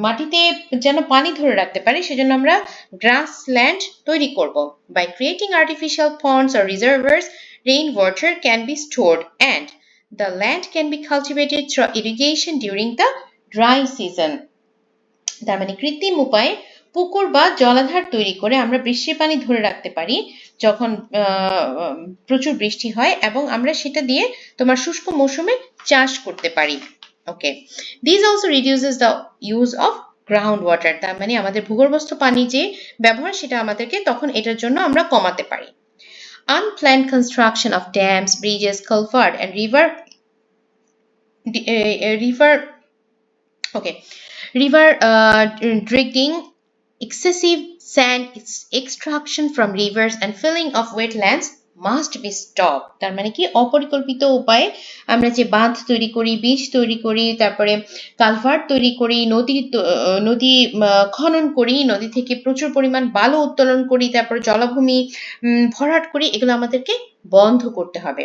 মাটিতে যেন পানি ধরে রাখতে পারে সেজন্য আমরা গ্রাসল্যান্ড তৈরি করব। By creating artificial ponds or reservoirs, rainwater can be stored and the land can be cultivated through irrigation during the dry season. তার মানে কৃত্রিম উপায়ে পুকুর বা জলাধার তৈরি করে আমরা বৃষ্টির পানি ধরে রাখতে পারি যখন প্রচুর বৃষ্টি হয়, এবং আমরা সেটা দিয়ে তোমার শুষ্ক মৌসুমে চাষ করতে পারি। Okay, this also reduces the use of ground water, তার মানে আমাদের ভূগর্ভস্থ পানি যে ব্যবহার সেটা আমাদেরকে তখন এটার জন্য আমরা কমাতে পারি। Unplanned construction of dams, bridges, culvert and river dredging, excessive sand extraction from rivers and filling of wetlands must be stopped. তার মানে কি? অপরিকল্পিত উপায়ে আমরা যে বাঁধ তৈরি করি, বীজ তৈরি করি, তারপরে কালভার্ট তৈরি করি, নদী খনন করি, নদী থেকে প্রচুর পরিমাণ বালু উত্তোলন করি, তারপরে জলাভূমি ভরাট করি, এগুলো আমাদেরকে বন্ধ করতে হবে।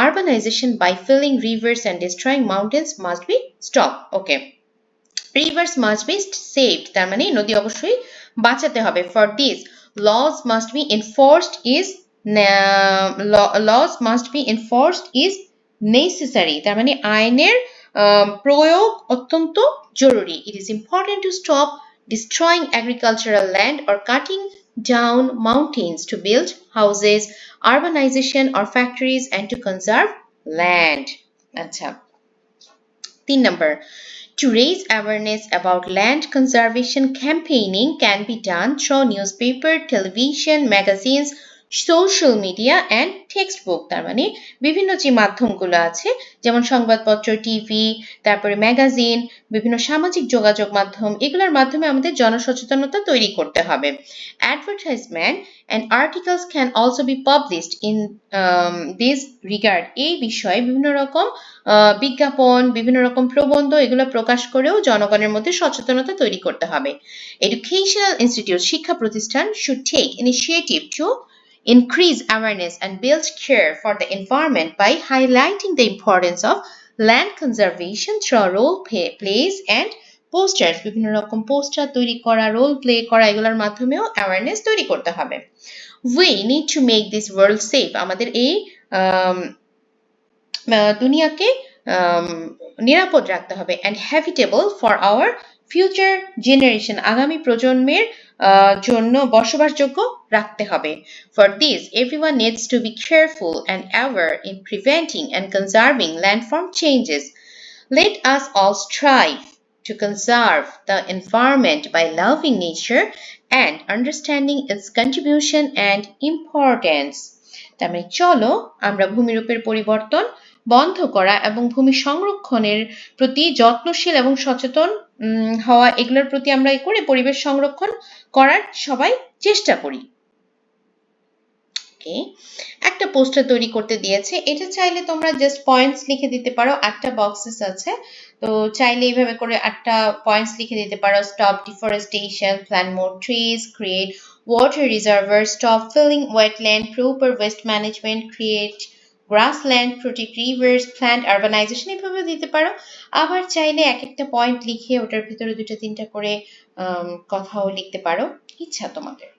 Urbanization by filling rivers and destroying mountains must be stopped. Okay, rivers must be saved, তার মানে নদী অবশ্যই বাঁচাতে হবে। For this, laws must be enforced is necessary, তার মানে আইনের প্রয়োগ অত্যন্ত জরুরি। It is important to stop destroying agricultural land or cutting down mountains to build houses, urbanization or factories and to conserve land. আচ্ছা, 3 number, to raise awareness about land conservation, campaigning can be done through newspaper, television, magazines, social media and textbook. তার মানে বিভিন্ন যে মাধ্যমগুলো আছে যেমন সংবাদপত্র, টিভি, তারপরে ম্যাগাজিন, বিভিন্ন সামাজিক যোগাযোগ মাধ্যম, এগুলোর মাধ্যমে আমাদের জনসচেতনতা তৈরি করতে হবে। Advertisement and articles can also be published in this regard. এই বিষয়ে বিভিন্ন রকম বিজ্ঞাপন, বিভিন্ন রকম প্রবন্ধ, এগুলো প্রকাশ করেও জনগণের মধ্যে সচেতনতা তৈরি করতে হবে। Educational institutes, শিক্ষা প্রতিষ্ঠান should take initiative to increase awareness and build care for the environment by highlighting the importance of land conservation through role plays and posters. বিভিন্ন রকম পোস্টার তৈরি করা, রোল প্লে করা, এগুলোর মাধ্যমেও অ্যাওয়ারনেস তৈরি করতে হবে। We need to make this world safe. আমাদের এই দুনিয়াকে নিরাপদ রাখতে হবে and habitable for our future generation, আগামী প্রজন্মের জন্য বসবাসযোগ্য রাখতে হবে। For this, everyone needs to be careful and aware in preventing and conserving landform changes. Let us all strive to conserve the environment by loving nature and understanding its contribution and importance. তার মানে চলো আমরা ভূমিরূপের পরিবর্তন বন্ধ করা এবং ভূমি সংরক্ষণের প্রতি যত্নশীল এবং সচেতন হওয়া, এগুলোর প্রতি আমরা করে পরিবেশ সংরক্ষণ করার সবাই চেষ্টা করি। একটা পোস্টার তৈরি করতে দিয়েছে, এটা চাইলে তোমরা জাস্ট পয়েন্টস লিখে দিতে পারো, 8টা বক্সেস আছে, তো চাইলে এইভাবে করে 8টা পয়েন্টস লিখে দিতে পারো। Stop deforestation, plant more trees, create water reservoirs, stop filling wetland, proper waste management, create grassland, protect rivers, plant urbanization এভাবে দিতে পারো। আবার চাইলে এক একটা পয়েন্ট লিখে ওটার ভিতরে দুটো তিনটা করে কথাও লিখতে পারো, ইচ্ছা তোমাদের।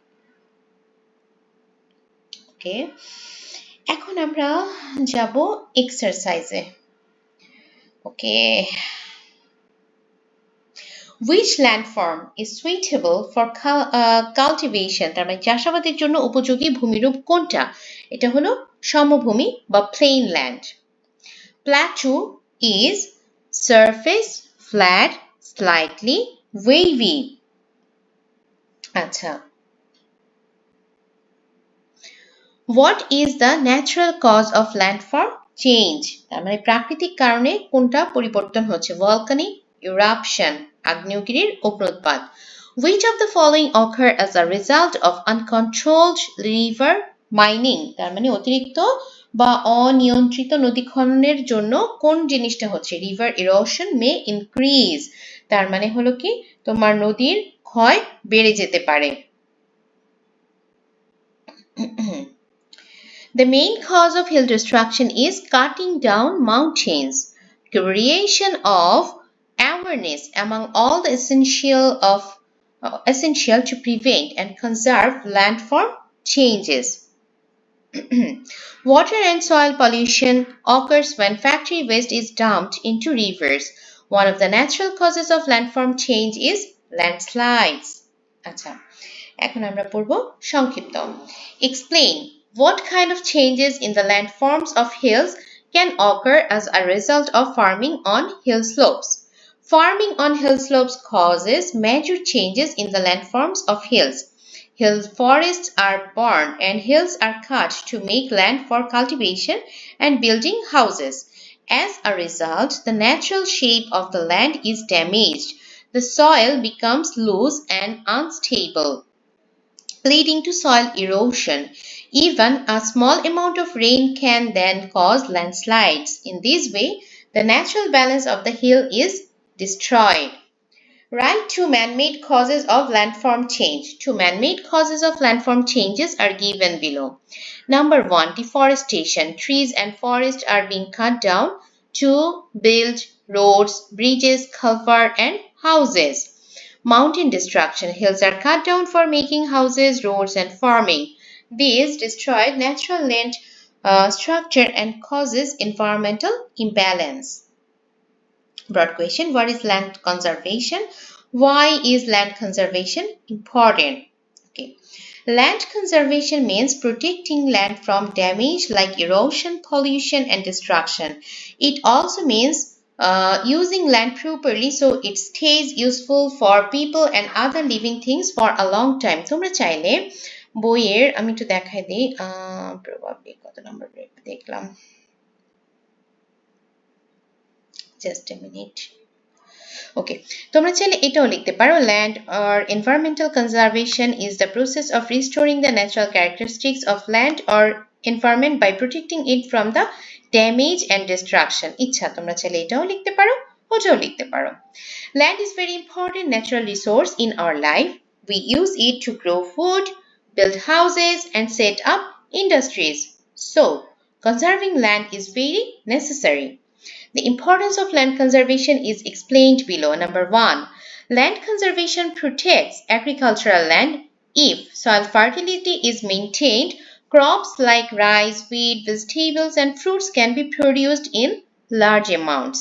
ওকে, এখন আমরা যাব এক্সারসাইজে। ওকে, which landform is suitable for cultivation, তার মানে চাষাবাদের জন্য উপযোগী ভূমিরূপ কোনটা? এটা হলো সমভূমি বা plain land. Plateau is surface, flat, slightly wavy. আচ্ছা, what is the natural cause of landform change, তার মানে প্রাকৃতিক কারণে কোনটা পরিবর্তন হচ্ছে? volcanic eruption, আগ্নেয়গিরির অগ্ন্যুৎপাত। which of the following occur as a result of uncontrolled river mining, তার মানে অতিরিক্ত বা অনিয়ন্ত্রিত নদী খননের জন্য কোন জিনিসটা হচ্ছে? river erosion may increase, তার মানে হলো কি তোমার নদীর ক্ষয় বেড়ে যেতে পারে। The main cause of hill destruction is cutting down mountains. Creation of awareness among all the essential to prevent and conserve landform changes. Water and soil pollution occurs when factory waste is dumped into rivers. One of the natural causes of landform change is landslides. আচ্ছা, এখন আমরা পড়ব সংক্ষিপ্ত। Explain what kind of changes in the landforms of hills can occur as a result of farming on hill slopes. Farming on hill slopes causes major changes in the landforms of hills. Hill forests are burned and hills are cut to make land for cultivation and building houses. As a result, the natural shape of the land is damaged. The soil becomes loose and unstable, leading to soil erosion. Even a small amount of rain can then cause landslides. In this way, the natural balance of the hill is destroyed. Write two man-made causes of landform change. Two man-made causes of landform changes are given below. Number 1, deforestation. Trees and forests are being cut down to build roads, bridges, culverts, and houses. Mountain destruction. Hills are cut down for making houses, roads, and farming. These destroy natural land structure and causes environmental imbalance. Broad question: what is land conservation? Why is land conservation important? Okay. Land conservation means protecting land from damage like erosion, pollution, and destruction. It also means using land properly so it stays useful for people and other living things for a long time. তোমরা চাইলে বইয়ের আমি একটু দেখাই দিই প্রবাবলি কত নাম্বার দেখলাম, just a minute. Okay, তোমরা চাইলে এটাও লিখতে পারো, land or environmental conservation is the process of restoring the natural characteristics of land or environment by protecting it from the damage and destruction. ইচ্ছা তোমরা চাইলে এটাও লিখতে পারো, ওটাও লিখতে পারো। Land is very important natural resource in our life. We use it to grow food, build houses, and set up industries. So, conserving land is very necessary. The importance of land conservation is explained below. Number 1, land conservation protects agricultural land. If soil fertility is maintained, crops like rice, wheat, vegetables, and fruits can be produced in large amounts.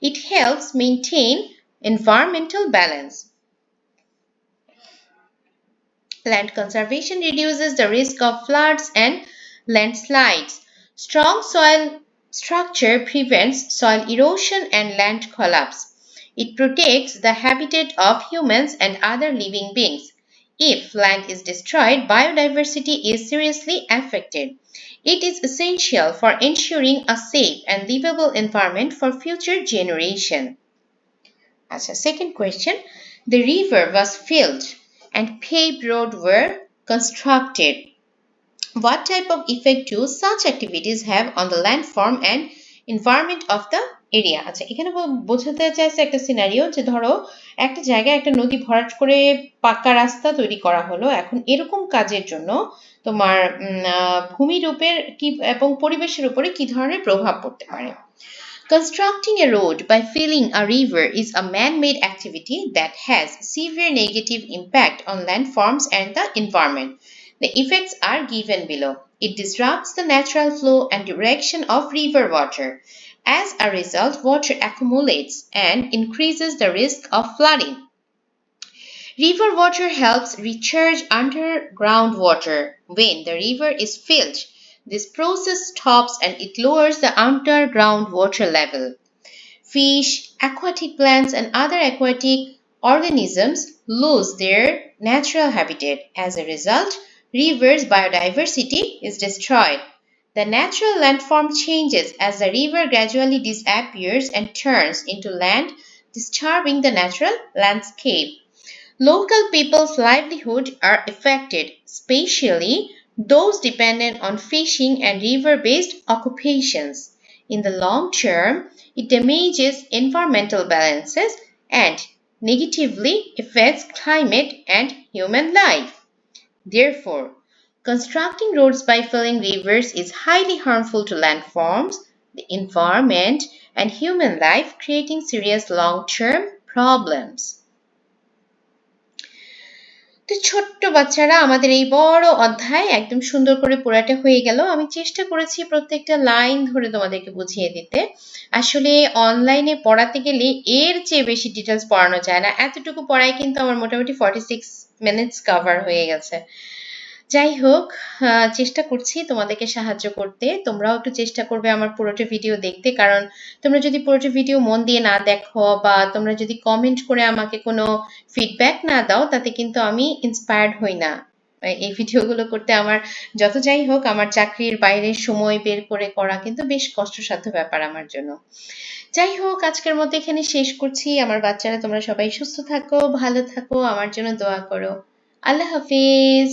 It helps maintain environmental balance. Land conservation reduces the risk of floods and landslides. Strong soil structure prevents soil erosion and land collapse. It protects the habitat of humans and other living beings. If land is destroyed, biodiversity is seriously affected. It is essential for ensuring a safe and livable environment for future generations. As a second question, the river was filled and paved roads were constructed. What type of effect do such activities have on the landform and environment of the area. আচ্ছা, এখানে বোঝাতে চাইছে একটা সিনারিও যে ধরো একটা জায়গায় একটা নদী ভরাট করে পাকা রাস্তা তৈরি করা হলো। এখন এরকম কাজের জন্য তোমার ভূমিরূপের কি এবং পরিবেশের উপরে কি ধরনের প্রভাব পড়তে পারে। Constructing a road by filling a river is a man-made activity that has severe negative impact on landforms and the environment. The effects are given below. It disrupts the natural flow and direction of river water. As a result, water accumulates and increases the risk of flooding. River water helps recharge underground water. When the river is filled, this process stops and it lowers the underground water level. Fish, aquatic plants, and other aquatic organisms lose their natural habitat. As a result, rivers' biodiversity is destroyed. The natural landform changes as the river gradually disappears and turns into land, disturbing the natural landscape. Local people's livelihood are affected, especially those dependent on fishing and river-based occupations. In the long term, it damages environmental balances and negatively affects climate and human life. Therefore, constructing roads by filling rivers is highly harmful to landforms, the environment, and human life, creating serious long-term problems. তো ছোট্ট বাচ্চারা, আমাদের এই বড় অধ্যায় একদম সুন্দর করে পড়াটা হয়ে গেল। আমি চেষ্টা করেছি প্রত্যেকটা লাইন ধরে তোমাদেরকে বুঝিয়ে দিতে। আসলে অনলাইনে পড়াতে গেলে এর চেয়ে বেশি ডিটেলস পড়ানো যায় না। এতটুকু পড়ায় কিন্তু আমার মোটামুটি 46 মিনিটস কভার হয়ে গেছে। যাই হোক, চেষ্টা করছি তোমাদেরকে সাহায্য করতে। তোমরাও একটু চেষ্টা করবে আমার পুরোটা ভিডিও দেখতে, কারণ তোমরা যদি পুরোটা ভিডিও মন দিয়ে না দেখো বা তোমরা যদি কমেন্ট করে আমাকে কোনো ফিডব্যাক না দাও, তাতে কিন্তু আমি ইন্সপায়ার্ড হই না এই ভিডিওগুলো করতে। আমার যত যাই হোক, আমার চাকরির বাইরে সময় বের করে করা কিন্তু বেশ কষ্টসাধ্য ব্যাপার আমার জন্য। যাই হোক, আজকের মতো এখানে শেষ করছি। আমার বাচ্চারা, তোমরা সবাই সুস্থ থাকো, ভালো থাকো, আমার জন্য দোয়া করো। আল্লাহ হাফিজ।